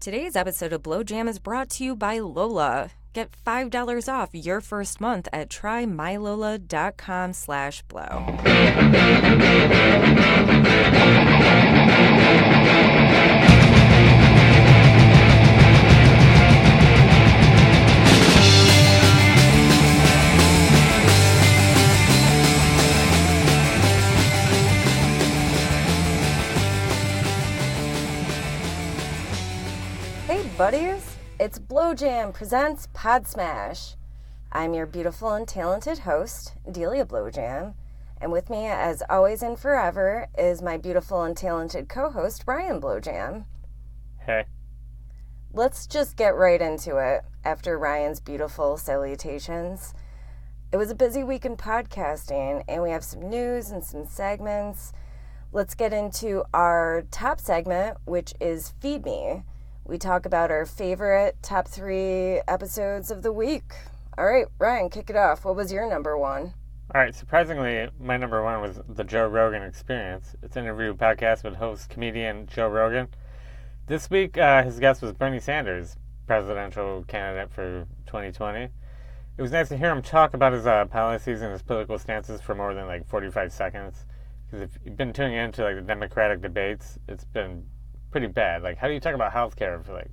Today's episode of Blow Jam is brought to you by Lola. Get $5 off your first month at trymylola.com/blow. Hey buddies, it's Blow Jam presents Podsmash. I'm your beautiful and talented host, Delia Blow Jam, and with me, as always and forever, is my beautiful and talented co-host, Brian Blow Jam. Hey. Let's just get right into it after Ryan's beautiful salutations. It was a busy week in podcasting, and we have some news and some segments. Let's get into our top segment, which is Feed Me. We talk about our favorite top 3 episodes of the week. All right, Ryan, kick it off. What was your number one? All right, surprisingly, my number one was The Joe Rogan Experience. It's an interview podcast with host comedian Joe Rogan. This week, his guest was Bernie Sanders, presidential candidate for 2020. It was nice to hear him talk about his policies and his political stances for more than 45 seconds. Because if you've been tuning into the Democratic debates, it's been pretty bad. How do you talk about healthcare for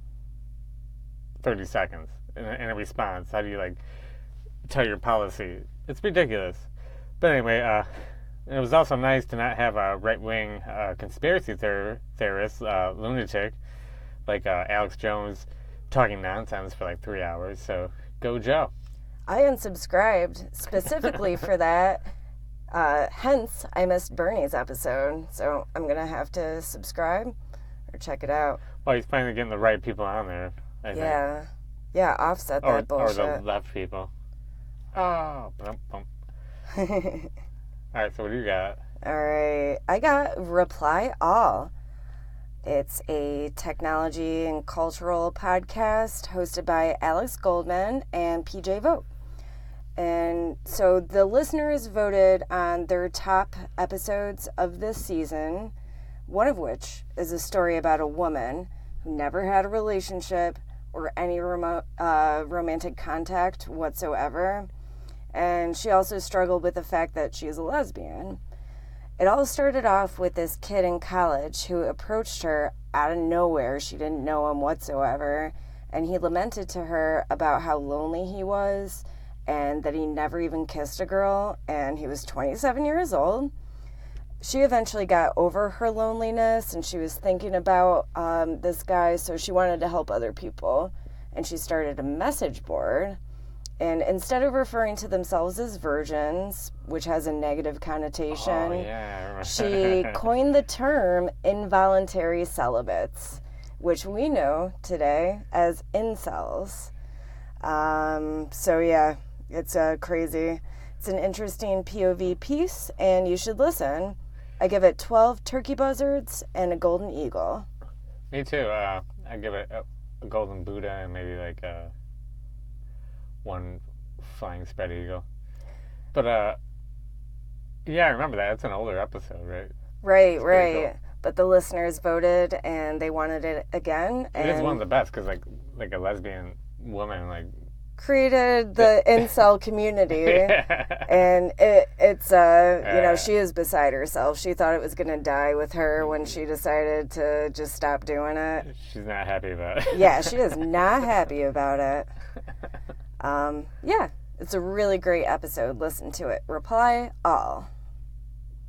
30 seconds in a response? How do you tell your policy? It's ridiculous. But anyway, it was also nice to not have a right-wing conspiracy theorist, lunatic, like Alex Jones, talking nonsense for 3 hours. So go Joe. I unsubscribed specifically for that. Hence, I missed Bernie's episode. So I'm going to have to subscribe or check it out. Well, he's finally getting the right people on there, I think. Yeah, offset that bullshit. Or the left people. Oh, bump, bump. All right, so what do you got? All right, I got Reply All. It's a technology and cultural podcast hosted by Alex Goldman and PJ Vogt. And so the listeners voted on their top episodes of this season, one of which is a story about a woman who never had a relationship or any romantic contact whatsoever. And she also struggled with the fact that she is a lesbian. It all started off with this kid in college who approached her out of nowhere. She didn't know him whatsoever. And he lamented to her about how lonely he was and that he never even kissed a girl. And he was 27 years old. She eventually got over her loneliness and she was thinking about this guy, so she wanted to help other people. And she started a message board. And instead of referring to themselves as virgins, which has a negative connotation, she coined the term involuntary celibates, which we know today as incels. It's crazy. It's an interesting POV piece, and you should listen. I give it 12 turkey buzzards and a golden eagle. Me too. I give it a golden Buddha and maybe one flying spread eagle. But I remember that. It's an older episode, right? Right. Cool. But the listeners voted and they wanted it again. It is one of the best because a lesbian woman created the incel community. And she is beside herself. She thought it was going to die with her when she decided to just stop doing it. She's not happy about it. Yeah, she is not happy about it. It's a really great episode. Listen to it. Reply All.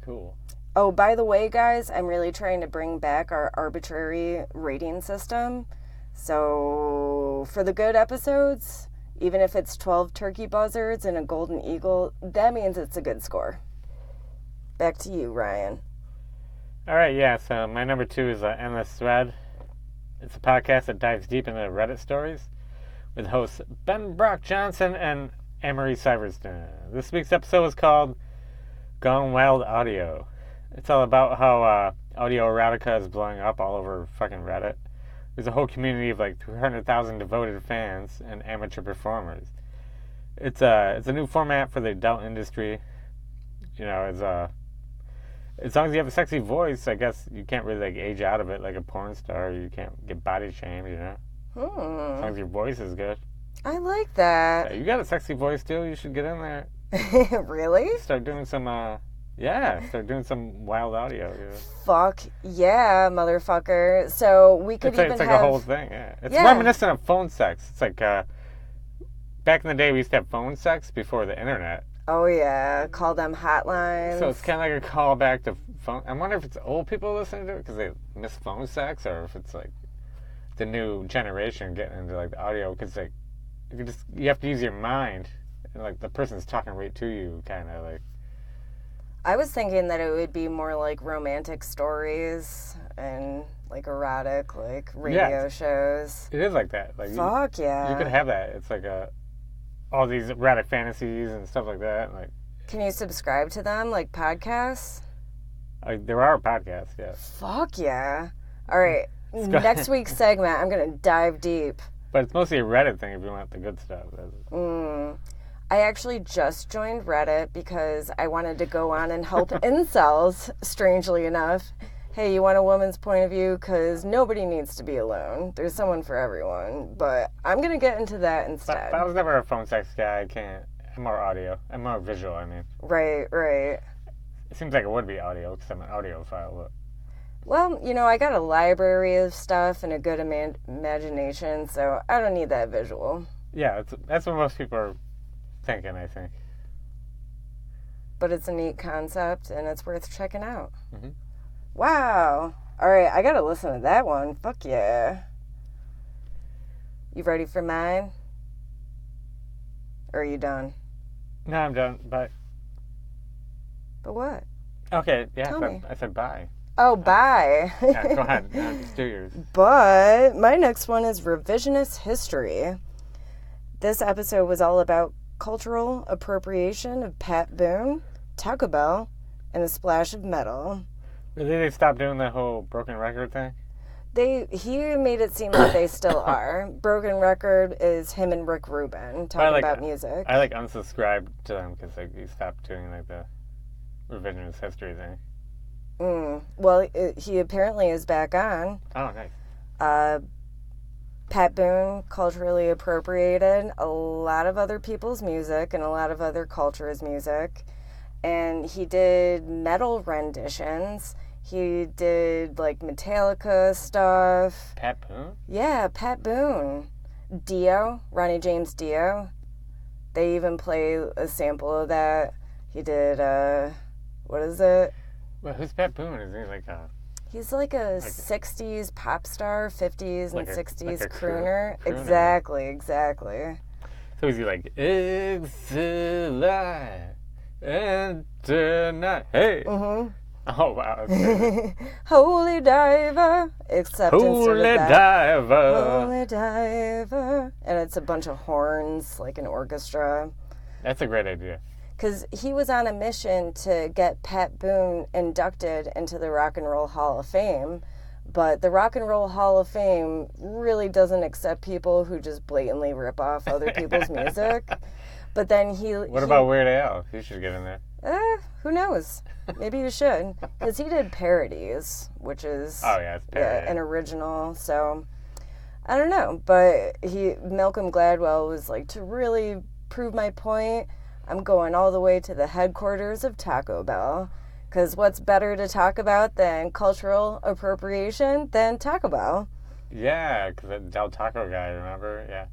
Cool. Oh, by the way, guys, I'm really trying to bring back our arbitrary rating system. So for the good episodes, even if it's 12 turkey buzzards and a golden eagle, that means it's a good score. Back to you, Ryan. All right, so my number 2 is Endless Thread. It's a podcast that dives deep into Reddit stories with hosts Ben Brock Johnson and Amory Syverson. This week's episode is called Gone Wild Audio. It's all about how audio erotica is blowing up all over fucking Reddit. There's a whole community of 300,000 devoted fans and amateur performers. It's a new format for the adult industry. As as long as you have a sexy voice, I guess you can't really like age out of it like a porn star. You can't get body shamed, you know. As long as your voice is good. I like that. Yeah, you got a sexy voice too. You should get in there. Really? Start doing some. Start doing some wild audio. You know? Fuck yeah, motherfucker. So we could It's like a whole thing. Yeah, it's reminiscent of phone sex. It's like back in the day we used to have phone sex before the internet. Oh yeah, call them hotlines. So it's kind of like a callback to phone. I wonder if it's old people listening to it because they miss phone sex, or if it's like the new generation getting into like the audio, because like you have to use your mind, and like the person's talking right to you, kind of like. I was thinking that it would be more like romantic stories and like erotic, like radio shows. It is like that. Like fuck yeah. You could have that. It's like all these erotic fantasies and stuff like that. Like, can you subscribe to them, like podcasts? There are podcasts, yeah. Fuck yeah. All right. Next week's segment, I'm going to dive deep. But it's mostly a Reddit thing if you want the good stuff. I actually just joined Reddit because I wanted to go on and help incels, strangely enough. Hey, you want a woman's point of view? Because nobody needs to be alone. There's someone for everyone. But I'm going to get into that instead. But I was never a phone sex guy. I can't. I'm more audio. I'm more visual, I mean. Right. It seems like it would be audio because I'm an audiophile. But... Well, you know, I got a library of stuff and a good imagination, so I don't need that visual. Yeah, that's what most people are thinking, I think. But it's a neat concept, and it's worth checking out. Mm-hmm. Wow. All right, I got to listen to that one. Fuck yeah. You ready for mine? Or are you done? No, I'm done. Bye. But what? Okay, yeah, Tell me. I said bye. Oh, bye. Yeah, go ahead. Just do yours. But my next one is revisionist history. This episode was all about cultural appropriation of Pat Boone, Taco Bell, and a splash of metal. Did they stop doing the whole broken record thing? He made it seem like they still are. Broken Record is him and Rick Rubin talking about music. I unsubscribed to them because he stopped doing like the revisionist history thing. Well, he apparently is back on. Oh, nice. Pat Boone culturally appropriated a lot of other people's music and a lot of other cultures' music. And he did metal renditions. He did, like, Metallica stuff. Pat Boone? Yeah, Pat Boone. Dio, Ronnie James Dio. They even play a sample of that. He did, what is it? Well, who's Pat Boone? Is he like a... He's like a 60s pop star, 50s and 60s like a crooner. crooner. Exactly. So is he like, it's alive and tonight? Hey! Mm-hmm. Oh, wow. Okay. Holy diver. Except Holy diver. Holy diver. And it's a bunch of horns, like an orchestra. That's a great idea. Because he was on a mission to get Pat Boone inducted into the Rock and Roll Hall of Fame. But the Rock and Roll Hall of Fame really doesn't accept people who just blatantly rip off other people's music. But then What about Weird Al? He should get in there. Who knows? Maybe you should. Because he did parodies, which is it's parody. an original. So, I don't know. But Malcolm Gladwell was like, to really prove my point, I'm going all the way to the headquarters of Taco Bell. Because what's better to talk about than cultural appropriation than Taco Bell? Yeah, because the Del Taco guy, remember? Yeah.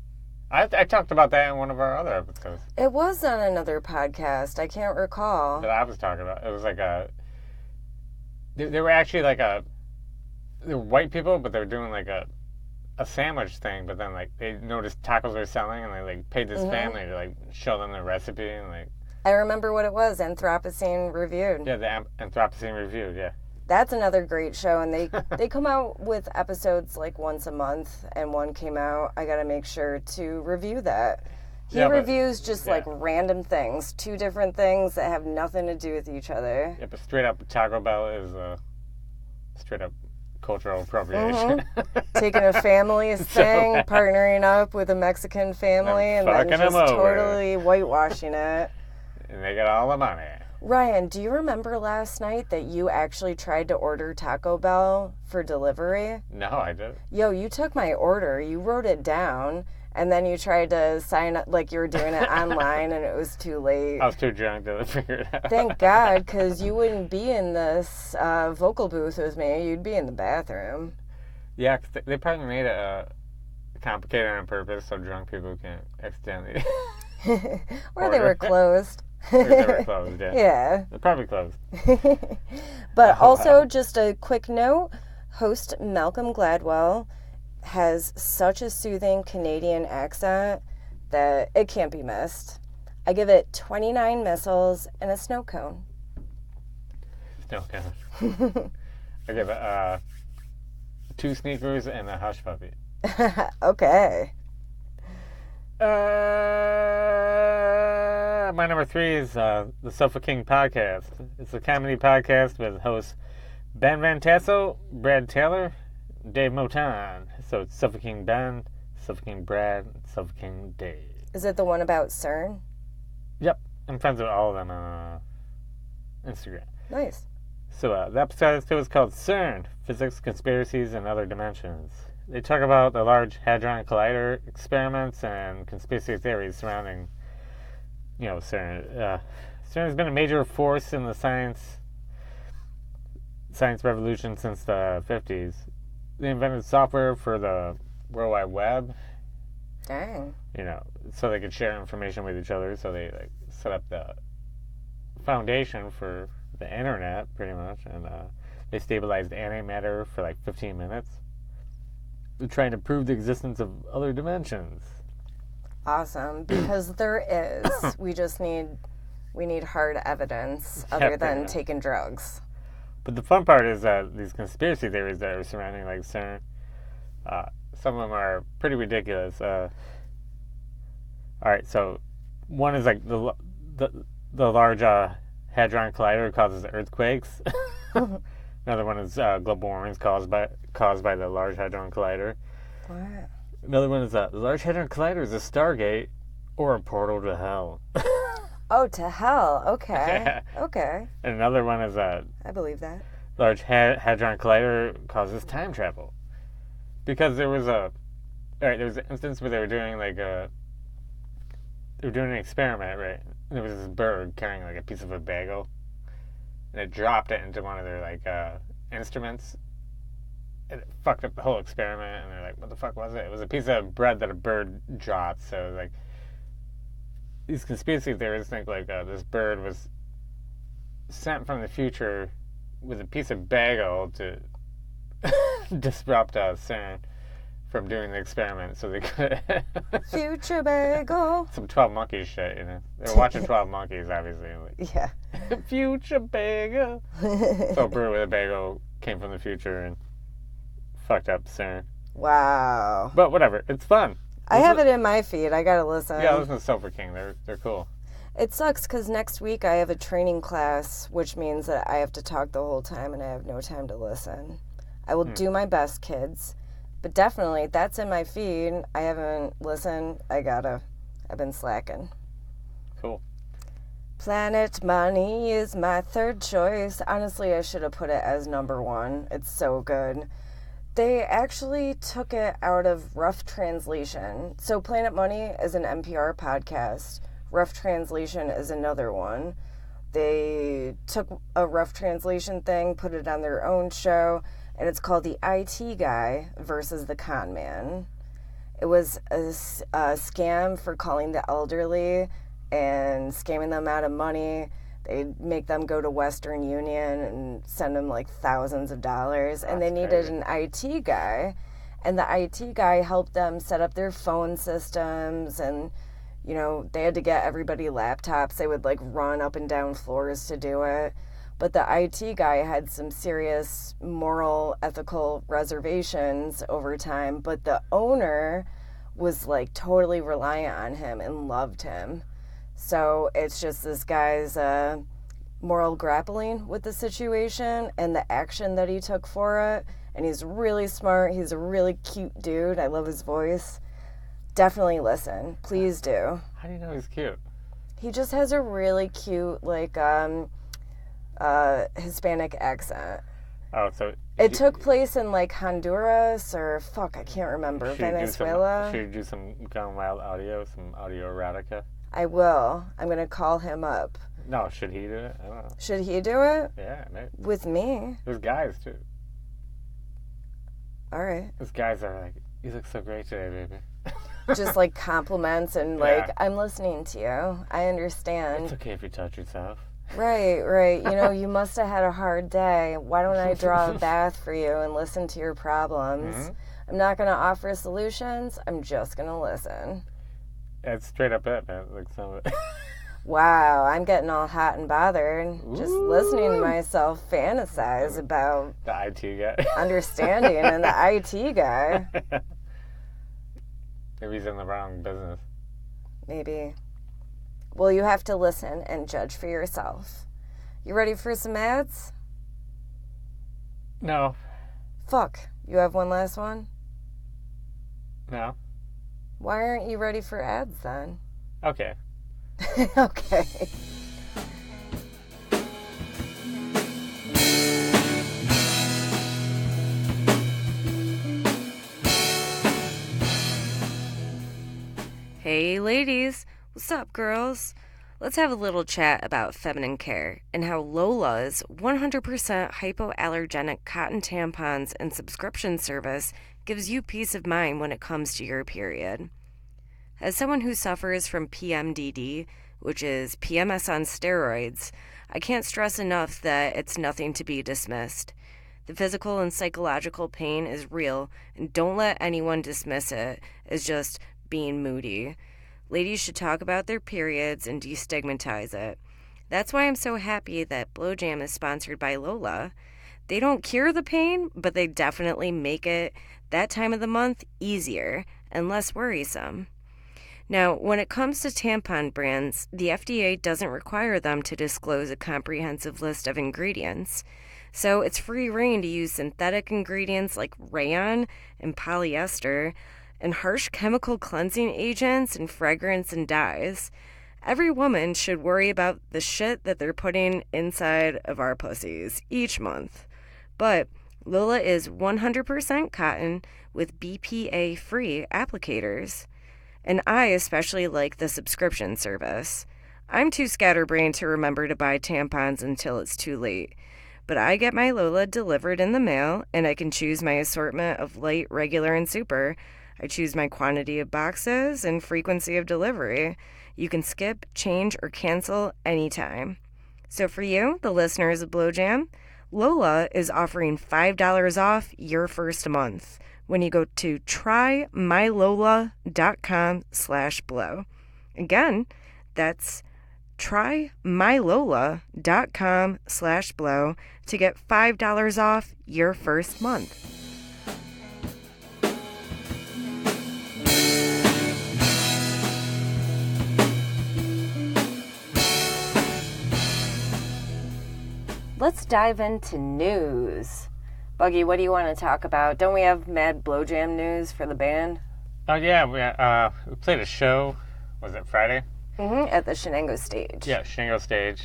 I talked about that in one of our other episodes. It was on another podcast. I can't recall. That I was talking about. It was like they were actually like they were white people, but they were doing like a sandwich thing, but then like they noticed tacos were selling and they like paid this family to like show them the recipe and like. I remember what it was, Anthropocene Reviewed. Yeah, the Anthropocene Reviewed, yeah. That's another great show, and they come out with episodes like once a month, and one came out. I gotta make sure to review that. He reviews just like random things, 2 different things that have nothing to do with each other. Yeah, but straight up Taco Bell is straight up cultural appropriation. Taking a family thing, partnering up with a Mexican family, and then just totally whitewashing it. And they got all the money. Ryan, do you remember last night that you actually tried to order Taco Bell for delivery? No, I didn't. Yo, you took my order, you wrote it down, and then you tried to sign up like you were doing it online and it was too late. I was too drunk to figure it out. Thank God, because you wouldn't be in this vocal booth with me. You'd be in the bathroom. Yeah, 'cause they probably made it complicated on purpose so drunk people can't accidentally. Or they were closed. Or they were closed, yeah. Yeah. They're probably closed. But also, just a quick note, host Malcolm Gladwell has such a soothing Canadian accent that it can't be missed. I give it 29 missiles and a snow cone. Snow cone. I give it 2 sneakers and a hush puppy. Okay. My number 3 is the Sofa King podcast. It's a comedy podcast with hosts Ben Van Tassel, Brad Taylor, Dave Motan. So it's Sofa King Ben, Sofa King Brad, Sofa King Dave. Is it the one about CERN? Yep, I'm friends with all of them on Instagram. Nice. So the episode is called CERN, Physics, Conspiracies, and Other Dimensions. They talk about the Large Hadron Collider experiments and conspiracy theories surrounding, CERN. CERN has been a major force in the science revolution since the 50s. They invented software for the World Wide Web. Dang. So they could share information with each other. So they set up the foundation for the internet, pretty much, and they stabilized antimatter for 15 minutes. They're trying to prove the existence of other dimensions. Awesome, because there is. We need hard evidence other than taking drugs. But the fun part is that these conspiracy theories that are surrounding CERN, some of them are pretty ridiculous. All right, so one is the Large Hadron Collider causes earthquakes. Another one is global warming is caused by the Large Hadron Collider. What? Another one is the Large Hadron Collider is a Stargate or a portal to hell. Oh, to hell. Okay. Okay. And another one is I believe that. Large Hadron Collider causes time travel. Because there was an instance where they were doing an experiment, right? And there was this bird carrying a piece of a bagel, and it dropped it into one of their instruments. And it fucked up the whole experiment, and they're like, "What the fuck was it?" It was a piece of bread that a bird dropped. So these conspiracy theorists think this bird was sent from the future with a piece of bagel to disrupt CERN from doing the experiment, so they could future bagel. Some 12 Monkeys shit, They're watching 12 Monkeys, obviously. Yeah. Future bagel. So a bird with a bagel came from the future and fucked up CERN. Wow. But whatever, it's fun. I have it in my feed. I gotta listen. Yeah, listen to Sofa King. They're cool. It sucks because next week I have a training class, which means that I have to talk the whole time and I have no time to listen. I will do my best, kids. But definitely, that's in my feed. I haven't listened. I've been slacking. Cool. Planet Money is my third choice. Honestly, I should have put it as number 1. It's so good. They actually took it out of Rough Translation. So Planet Money is an NPR podcast. Rough Translation is another one. They took a Rough Translation thing, put it on their own show, and it's called The IT Guy versus the Con Man. It was a scam for calling the elderly and scamming them out of money. They'd make them go to Western Union and send them thousands of dollars. And they needed an IT guy. And the IT guy helped them set up their phone systems. And, they had to get everybody laptops. They would run up and down floors to do it. But the IT guy had some serious moral, ethical reservations over time. But the owner was totally reliant on him and loved him. So it's just this guy's moral grappling with the situation and the action that he took for it. And he's really smart. He's a really cute dude. I love his voice. Definitely listen. Please do. How do you know he's cute? He just has a really cute, Hispanic accent. Oh, so... It took place in, Honduras or, I can't remember, Venezuela. Should you do some Gone Wild audio, some audio erotica? I will. I'm going to call him up. No, should he do it? I don't know. Should he do it? Yeah, maybe. With me? There's guys, too. All right. Those guys are like, you look so great today, baby. Just, compliments and, I'm listening to you. I understand. It's okay if you touch yourself. Right. You must have had a hard day. Why don't I draw a bath for you and listen to your problems? Mm-hmm. I'm not going to offer solutions. I'm just going to listen. It's straight up it, man. Some of it. Wow, I'm getting all hot and bothered. Just listening to myself fantasize about the IT guy. Understanding and the IT guy. Maybe he's in the wrong business. Maybe. Well, you have to listen and judge for yourself. You ready for some ads? No. Fuck. You have one last one? No. Why aren't you ready for ads then? Okay. Okay. Hey ladies, what's up girls? Let's have a little chat about feminine care and how Lola's 100% hypoallergenic cotton tampons and subscription service gives you peace of mind when it comes to your period. As someone who suffers from PMDD, which is PMS on steroids, I can't stress enough that it's nothing to be dismissed. The physical and psychological pain is real, and don't let anyone dismiss it as just being moody. Ladies should talk about their periods and destigmatize it. That's why I'm so happy that Blowjam is sponsored by Lola. They don't cure the pain, but they definitely make it that time of the month easier and less worrisome. Now, when it comes to tampon brands, the FDA doesn't require them to disclose a comprehensive list of ingredients. So it's free rein to use synthetic ingredients like rayon and polyester and harsh chemical cleansing agents and fragrance and dyes. Every woman should worry about the shit that they're putting inside of our pussies each month. But Lola is 100% cotton with BPA-free applicators. And I especially like the subscription service. I'm too scatterbrained to remember to buy tampons until it's too late. But I get my Lola delivered in the mail, and I can choose my assortment of light, regular, and super. I choose my quantity of boxes and frequency of delivery. You can skip, change, or cancel anytime. So for you, the listeners of Blowjam, Lola is offering $5 off your first month when you go to trymylola.com/blow. Again, that's trymylola.com/blow to get $5 off your first month. Let's dive into news. Buggy, what do you want to talk about? Don't we have mad Blowjam news for the band? Oh, yeah. We played a show. Was it Friday? Mm-hmm, at the Shenango stage. Yeah, Shenango stage.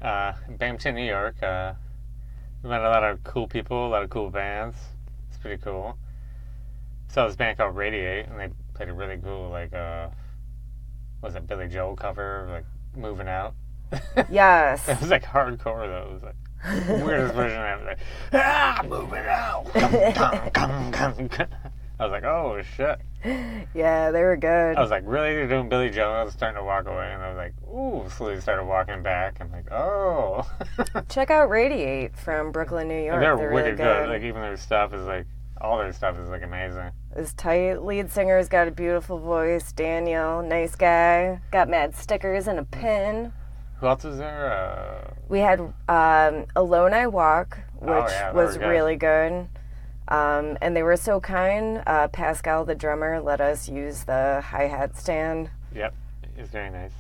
In Binghamton, New York. We met a lot of cool people, a lot of cool bands. It's pretty cool. Saw this band called Radiate, and they played a really cool, was it Billy Joel cover, Moving Out? Yes. It was hardcore, though. It was weirdest version ever. Moving out. I was like, oh shit. Yeah, they were good. I was like, really? You're doing Billy Joel? I was starting to walk away, and I was like, ooh, slowly started walking back. I'm like, oh. Check out Radiate from Brooklyn, New York. They're really wicked good. Even their stuff is all their stuff is amazing. This tight lead singer's got a beautiful voice. Daniel, nice guy. Got mad stickers and a pin. Who else was there? We had Alone I Walk, which was really good. And they were so kind. Pascal, the drummer, let us use the hi-hat stand. Yep, it's very nice.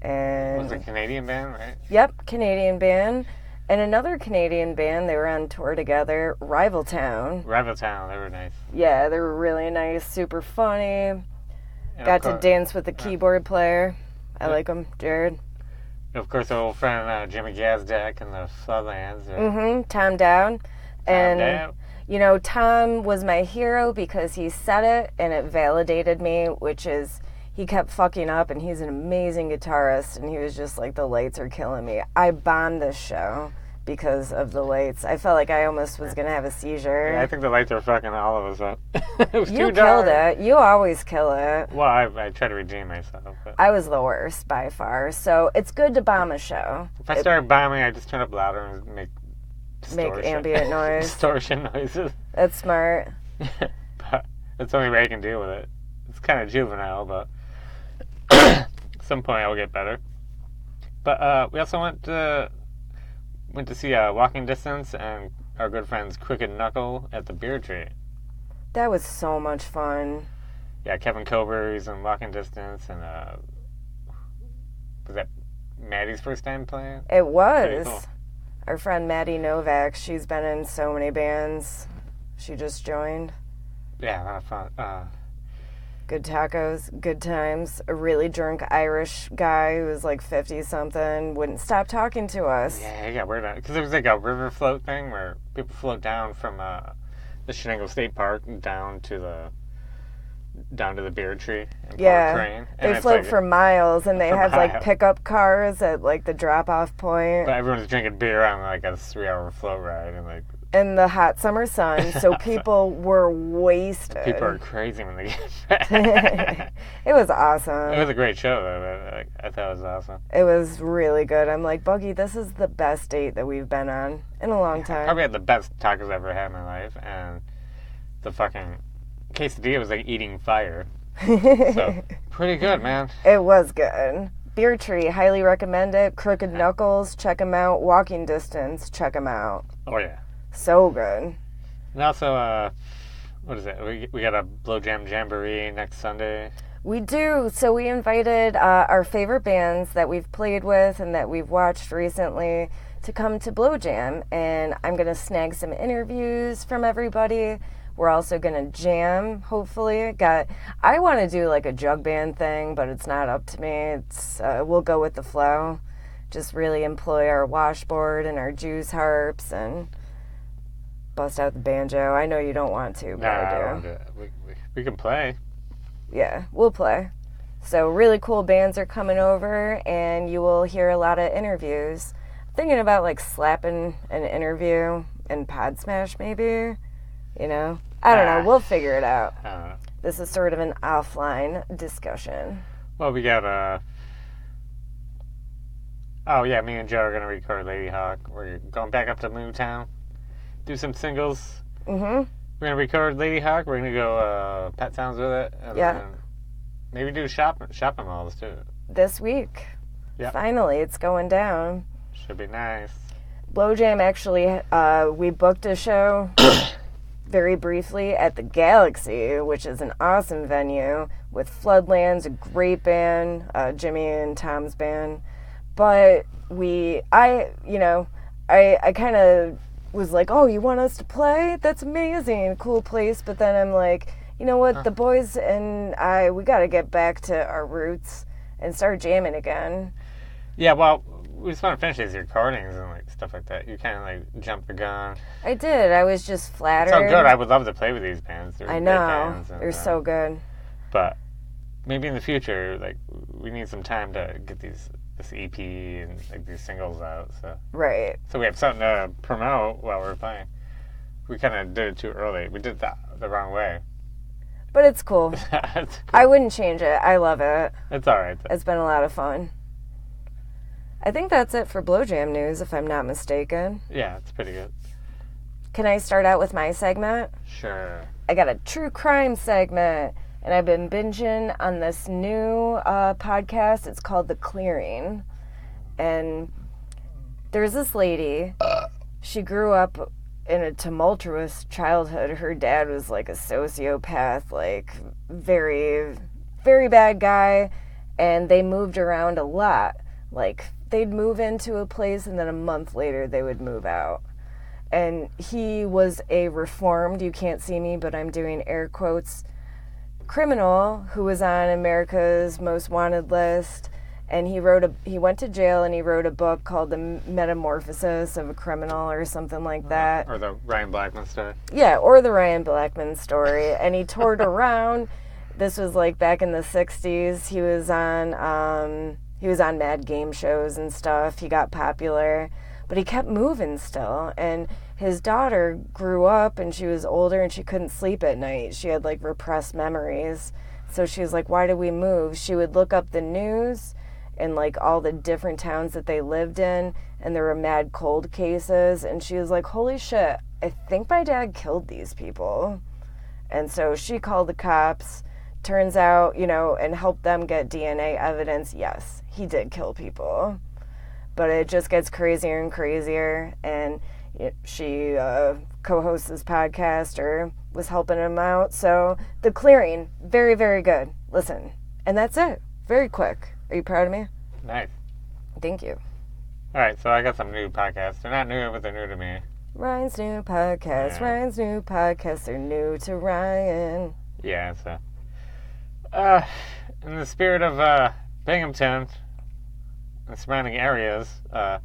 And was it a Canadian band, right? Yep, Canadian band. And another Canadian band, they were on tour together, Rival Town, they were nice. Yeah, they were really nice, super funny. And got to dance with the keyboard player. I like him, Jared. Of course, our old friend Jimmy Gazdak in the Floodlands. Right? Tom Dowd. And, Dowd. you know, Tom was my hero because he said it and it validated me, which is he kept fucking up and he's an amazing guitarist and he was just like, the lights are killing me. I bombed this show because of the lights. I felt like I almost was going to have a seizure. Yeah, I think the lights are fucking all of us up. It was You too dark. killed it. You always kill it. Well, I try to redeem myself. But I was the worst by far. So it's good to bomb a show. if I start bombing, I just turn up louder and make Ambient noise. distortion noises. That's smart. But that's the only way I can deal with it. It's kind of juvenile, but at some point I'll get better. But we also went to see Walking Distance and our good friends Crooked Knuckle at the Beer Tree. That was so much fun. Yeah, Kevin Cober's in Walking Distance, and was that Maddie's first time playing? It was. Pretty cool. Our friend Maddie Novak, she's been in so many bands. She just joined. Yeah, a lot of fun. Good tacos, good times. A really drunk Irish guy who was like 50-something wouldn't stop talking to us. Yeah, he got weird on it. Because there was like a river float thing where people float down from the Shenango State Park down to the Beer Tree and Yeah, crane. they And it's float like, for miles and they for have like miles. pickup cars at like the drop-off point. But everyone's drinking beer on like a 3-hour float ride, and like In the hot summer sun, so people were wasted. people are crazy when they get back. It was awesome. It was a great show, though. I thought it was awesome. It was really good. I'm like, Buggy, this is the best date that we've been on in a long time. Probably had the best tacos I've ever had in my life, and the fucking quesadilla was like eating fire. So, pretty good, man. It was good. Beer Tree, highly recommend it. Crooked Knuckles, check them out. Walking Distance, check them out. Oh, yeah. So good. And also, what is it? We got a Blow Jam Jamboree next Sunday. We do. So we invited our favorite bands that we've played with and that we've watched recently to come to Blow Jam. And I'm going to snag some interviews from everybody. We're also going to jam, hopefully. I want to do like a jug band thing, but it's not up to me. It's we'll go with the flow. Just really employ our washboard and our juice harps and bust out the banjo. I know you don't want to, but I do. I don't do it. We can play. Yeah, we'll play. So really cool bands are coming over, and you will hear a lot of interviews. Thinking about like slapping an interview in Podsmash, maybe. You know, I don't know. We'll figure it out. I don't know. This is sort of an offline discussion. Well, we got oh yeah, me and Joe are gonna record Lady Hawk. We're going back up to Moontown, do some singles. Mm-hmm. We're gonna record Lady Hawk. We're gonna go Pet Sounds with it, and Yeah. then maybe do shopping malls too. This week. Yeah. Finally, it's going down. Should be nice. Blow Jam, actually, we booked a show very briefly at the Galaxy, which is an awesome venue with Floodlands, a great band, Jimmy and Tom's band. But I kind of was like, oh, you want us to play? That's amazing, cool place. But then I'm like, you know what? The boys and we got to get back to our roots and start jamming again. Yeah, well, we just want to finish these recordings and like stuff like that. You kind of like jump the gun. I did. I was just flattered. It's so good. I would love to play with these bands. They're I great know. bands and, They're so good. But maybe in the future, like we need some time to get this EP and like these singles out. Right. So we have something to promote while we're playing. We kind of did it too early. We did that the wrong way. But it's cool. It's cool. I wouldn't change it. I love it. It's all right. It's been a lot of fun. I think that's it for Blow Jam news, if I'm not mistaken. Yeah, it's pretty good. Can I start out with my segment? Sure. I got a true crime segment, and I've been binging on this new podcast. It's called The Clearing. And there's this lady. She grew up in a tumultuous childhood. Her dad was like a sociopath, like very, very bad guy, and they moved around a lot. Like, they'd move into a place, and then a month later, they would move out. And he was a reformed, you can't see me, but I'm doing air quotes, criminal who was on America's Most Wanted list. and he went to jail and he wrote a book called The Metamorphosis of a Criminal or something like that. Or the Ryan Blackman story. Yeah, or the Ryan Blackman story. And he toured around. This was like back in the 60s. He was on mad game shows and stuff. He got popular, but he kept moving still. And his daughter grew up and she was older and she couldn't sleep at night. She had like repressed memories. So she was like, why did we move? She would look up the news and like all the different towns that they lived in, and there were mad cold cases, and she was like, holy shit, I think my dad killed these people. And so she called the cops. Turns out, and helped them get DNA evidence. Yes, he did kill people, but it just gets crazier and crazier. And she co-hosts this podcast or was helping him out. So The Clearing, very, very good. Listen, and that's it. Very quick. Are you proud of me? Nice. Thank you. All right, so I got some new podcasts. They're not new, but they're new to me. Ryan's new podcast. Yeah. Ryan's new podcast. They're new to Ryan. Yeah, so... in the spirit of Binghamton and surrounding areas, I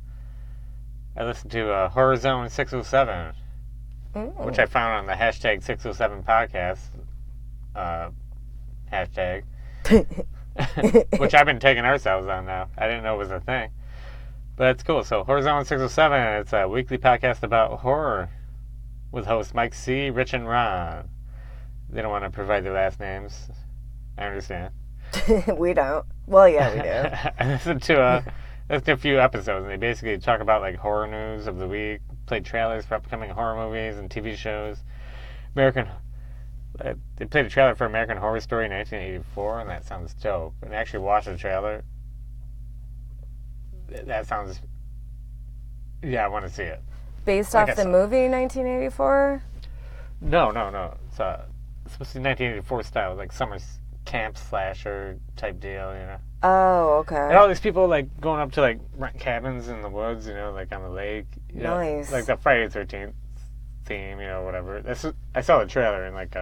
listened to Horror Zone 607, which I found on the hashtag 607 podcast hashtag, which I've been taking ourselves on now. I didn't know it was a thing, but it's cool. So Horror Zone 607, it's a weekly podcast about horror with hosts Mike C., Rich, and Ron. They don't want to provide their last names. I understand. We don't. Well, yeah, we do. I listened to a few episodes, and they basically talk about like horror news of the week, played trailers for upcoming horror movies and TV shows. They played a trailer for American Horror Story in 1984, and that sounds dope. And I actually watched the trailer. That sounds... Yeah, I want to see it. Based off the movie 1984? No. It's supposed to be 1984 style, like summer camp slasher type deal, Oh, okay. And all these people like going up to like rent cabins in the woods, like on the lake. Nice. Like the Friday the 13th theme, whatever. I saw the trailer and like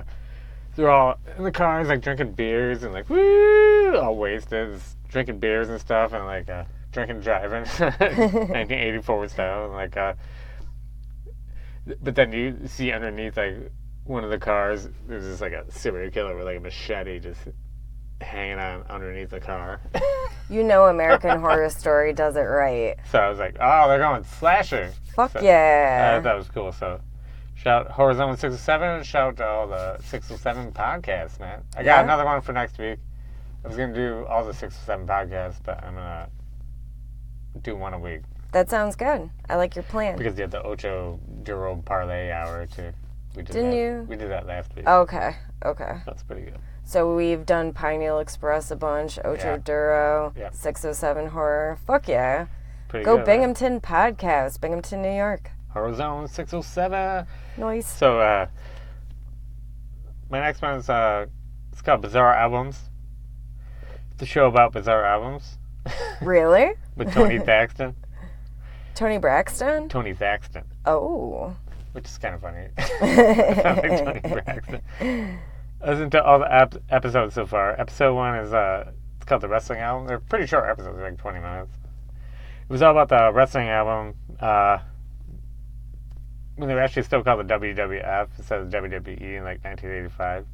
they're all in the cars like drinking beers and like woo, all wasted, drinking beers and stuff, and like drinking and driving, 1984 style, and like but then you see underneath like one of the cars, there's just like a serial killer with like a machete just hanging on underneath the car. American Horror Story does it right. So I was like, oh, they're going slasher. Fuck so, yeah. I thought that was cool. So shout Horror Zone 607 and shout to all the 607 podcasts, man. I got another one for next week. I was going to do all the 607 podcasts, but I'm going to do one a week. That sounds good. I like your plan. Because you had the Ocho Duro Parlay Hour, too. We did that last week. Okay. That's pretty good. So we've done Pineal Express a bunch, Ocho Duro, 607 Horror. Fuck yeah. Pretty Go good, Binghamton man. Podcast, Binghamton, New York. Horror Zone 607. Nice. So, my next one is, it's called Bizarre Albums. It's a show about bizarre albums. Really? With Tony Thaxton. Tony Braxton? Tony Thaxton. Oh. Which is kind of funny. I sound like Tony Braxton. I listened to all the episodes so far. Episode 1 is it's called The Wrestling Album. They're pretty short episodes, they're like 20 minutes. It was all about the wrestling album when they were actually still called the WWF instead of WWE in like 1985.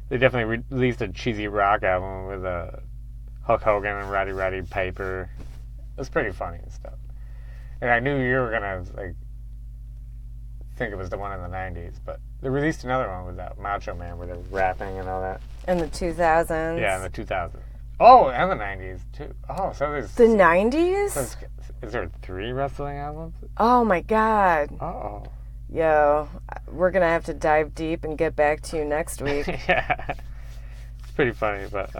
They definitely released a cheesy rock album with Hulk Hogan and Roddy Piper. It was pretty funny and stuff. And I knew you were gonna like think it was the one in the 90s, but they released another one with that Macho Man where they're rapping and all that. In the 2000s? Yeah, in the 2000s. Oh, and the 90s, too. Oh, so there's... The 90s? So is there 3 wrestling albums? Oh, my God. Uh-oh. Yo, we're going to have to dive deep and get back to you next week. Yeah. It's pretty funny, but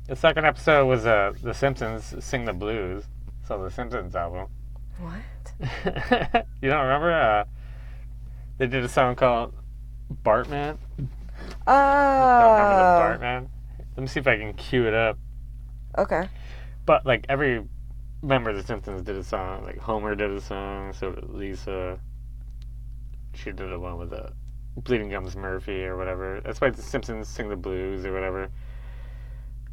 the second episode was The Simpsons Sing the Blues. So the Simpsons album. What? You don't remember? They did a song called Bartman. Oh. Don't remember the Bartman? Let me see if I can cue it up. Okay. But, like, every member of The Simpsons did a song. Like, Homer did a song, so did Lisa. She did a one with Bleeding Gums Murphy or whatever. That's why The Simpsons Sing the Blues or whatever.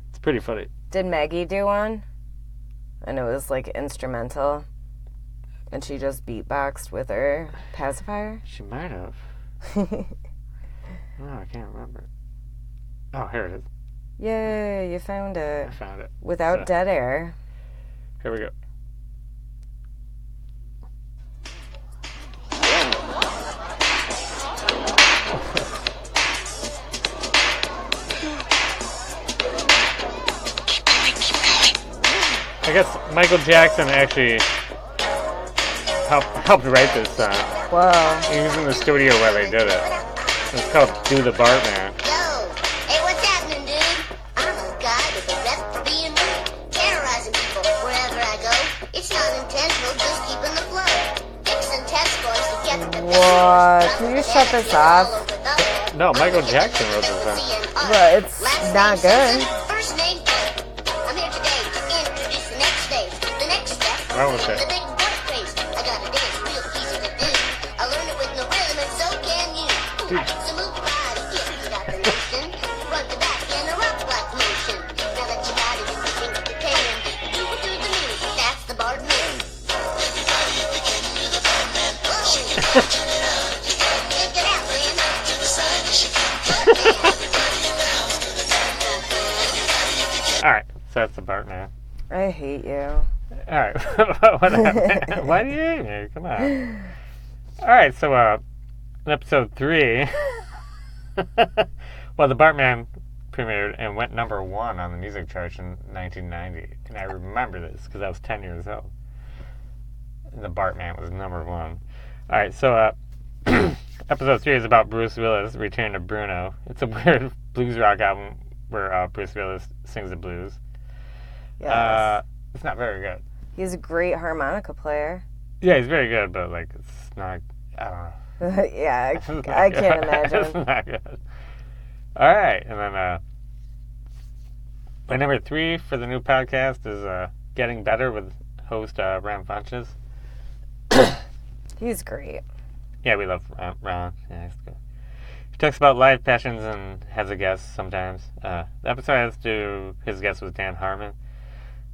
It's pretty funny. Did Maggie do one? and it was like instrumental, and she just beatboxed with her pacifier? She might have. Oh, I can't remember. Oh, here it is. Yay, you found it. I found it. Without dead air. Here we go. I guess Michael Jackson actually helped write this song. Whoa. He was in the studio where they did it. It's called Do the Bartman. Yo, hey, what's happening, dude? I'm a guy with a rep for being rude, terrorizing people wherever I go. It's not intentional, just keeping the flow. Fixing test scores to get the What? Can you shut this off? No, Michael Jackson wrote this song. Well, it's not good. First name, I'm here today to introduce the next stage. The next step, Wrong with the it. big boy craze. I got a dance real easy to do. I learned it with no rhythm, and so can you. So move your body if you got the notion. Front to back in a rock-like motion. Now that you got it, you can think of the can. Do it through the music, that's the Bartman. Check it out, man. Alright, so that's the Bartman. I hate you. Alright, what happened? Why do you hate me? Come on. Alright, so in episode 3, well, the Bartman premiered and went number 1 on the music charts in 1990. And I remember this because I was 10 years old. And the Bartman was number 1. Alright, so episode 3 is about Bruce Willis returning to Bruno. It's a weird blues rock album where Bruce Willis sings the blues. Yes. It's not very good. He's a great harmonica player. Yeah, he's very good, but like it's not. I don't know. Yeah, It's not I good. can't It's imagine. not good. All right, and then my number 3 for the new podcast is Getting Better with host Ron Funches. He's great. Yeah, we love Ron. Yeah, he's good. He talks about life, passions, and has a guest sometimes. The episode has his guest was Dan Harmon.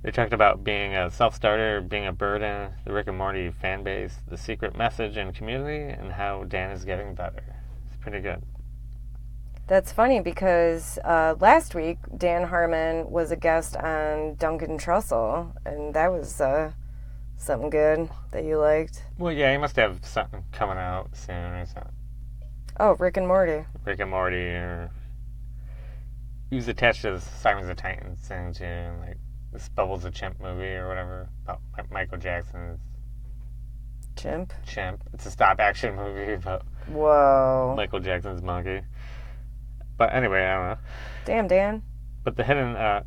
They talked about being a self-starter, being a burden, the Rick and Morty fan base, the secret message and community, and how Dan is getting better. It's pretty good. That's funny because last week Dan Harmon was a guest on Duncan Trussell, and that was something good that you liked. Well, yeah, he must have something coming out soon or something. Oh, Rick and Morty. Rick and Morty, or he was attached to the Simons of Titans thing too, and like this Bubbles a Chimp movie or whatever about Michael Jackson's Chimp? Chimp. It's a stop-action movie about Whoa. Michael Jackson's monkey. But anyway, I don't know. Damn, Dan. But the hidden, the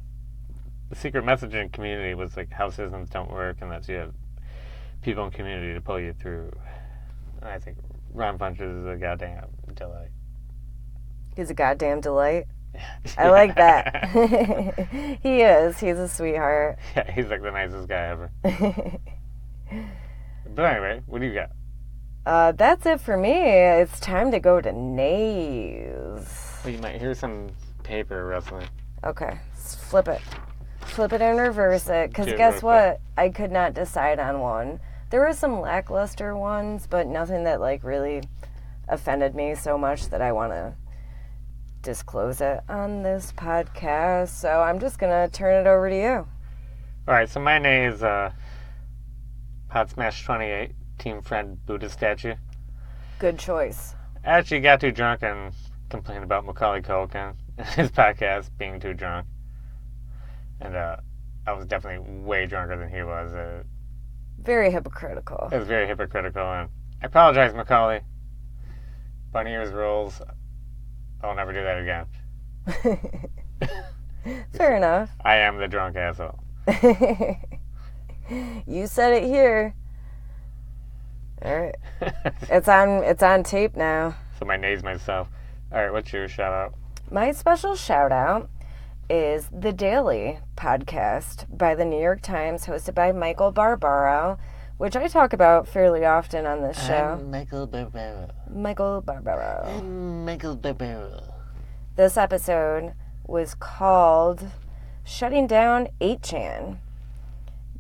secret message in community was like how systems don't work, and that you have people in community to pull you through. And I think Ron Funches is a goddamn delight. He's a goddamn delight. I like that. He is. He's a sweetheart. Yeah, he's like the nicest guy ever. But anyway, what do you got? That's it for me. It's time to go to Nays. Well, you might hear some paper rustling. Okay, let's flip it. Flip it and reverse it. Because Do it guess real what? I could not decide on one. There were some lackluster ones, but nothing that like really offended me so much that I want to disclose it on this podcast. So I'm just going to turn it over to you. Alright, so my name is Podsmash 28, Team Friend Buddha statue. Good choice. I actually got too drunk and complained about Macaulay Culkin and his podcast being too drunk. And I was definitely way drunker than he was. Very hypocritical. It was very hypocritical, and I apologize, Macaulay. Bunny ears rules. I'll never do that again. Fair enough. I am the drunk asshole. You said it here. All right. It's on tape now. So my name's myself. Alright, what's your shout out? My special shout out is The Daily podcast by the New York Times, hosted by Michael Barbaro, which I talk about fairly often on this show. I'm Michael Barbaro. Michael Barbaro. Michael Barbaro. This episode was called Shutting Down 8chan.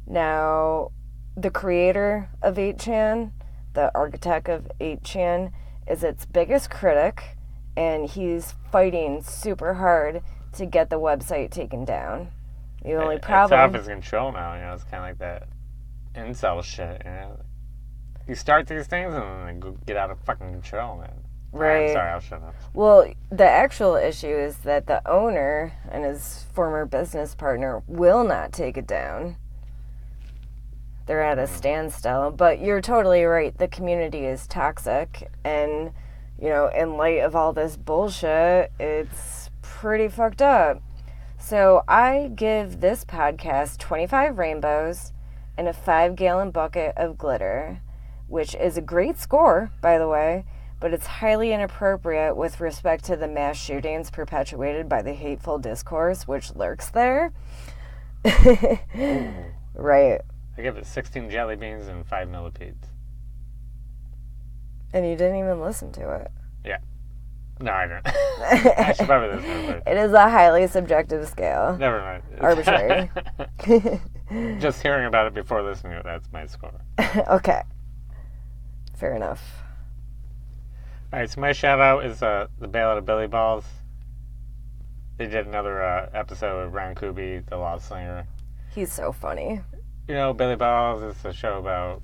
Now, the creator of 8chan, the architect of 8chan, is its biggest critic, and he's fighting super hard to get the website taken down. The only problem... It's off his control now, you know, it's kind of like that incel shit, you know. You start these things and then they get out of fucking control, man. Right. I'm sorry, I'll shut up. Well, the actual issue is that the owner and his former business partner will not take it down. They're at a standstill. But you're totally right. The community is toxic. And, you know, in light of all this bullshit, it's pretty fucked up. So I give this podcast 25 rainbows and a 5-gallon bucket of glitter, which is a great score, by the way, but it's highly inappropriate with respect to the mass shootings perpetuated by the hateful discourse which lurks there. Right. I give it 16 jelly beans and 5 millipedes. And you didn't even listen to it. Yeah. No, I don't. I should probably listen to it. It is a highly subjective scale. Never mind. Arbitrary. Just hearing about it before listening to it, that's my score. Okay. Fair enough. Alright, so my shout out is the Ballad of Billy Balls. They did another episode with Ron Kuby, the Law Slinger. He's so funny. You know, Billy Balls is a show about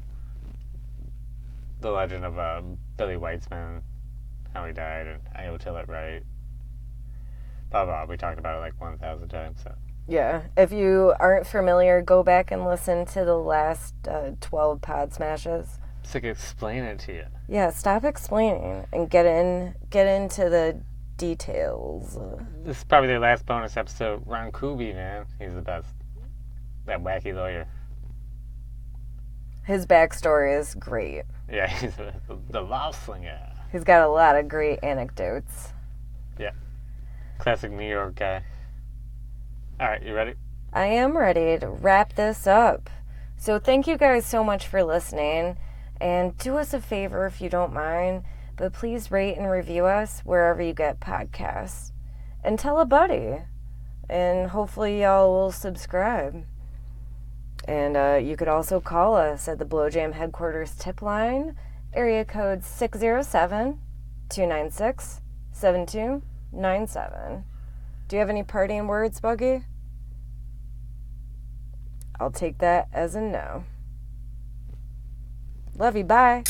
the legend of Billy Weitzman, how he died, and I will tell it right. Blah, blah. We talked about it like 1,000 times, so. Yeah. If you aren't familiar, go back and listen to the last 12 Podsmashes. It's like explain it to you. Yeah, stop explaining and get into the details. This is probably their last bonus episode. Ron Kuby, man. He's the best. That wacky lawyer. His backstory is great. Yeah, he's the law slinger. He's got a lot of great anecdotes. Yeah. Classic New York guy. Alright, you ready? I am ready to wrap this up. So thank you guys so much for listening. And do us a favor if you don't mind, but please rate and review us wherever you get podcasts. And tell a buddy. And hopefully y'all will subscribe. And you could also call us at the Blowjam Headquarters tip line, area code 607-296-7297. Do you have any parting words, Buggy? I'll take that as a no. Love you, bye.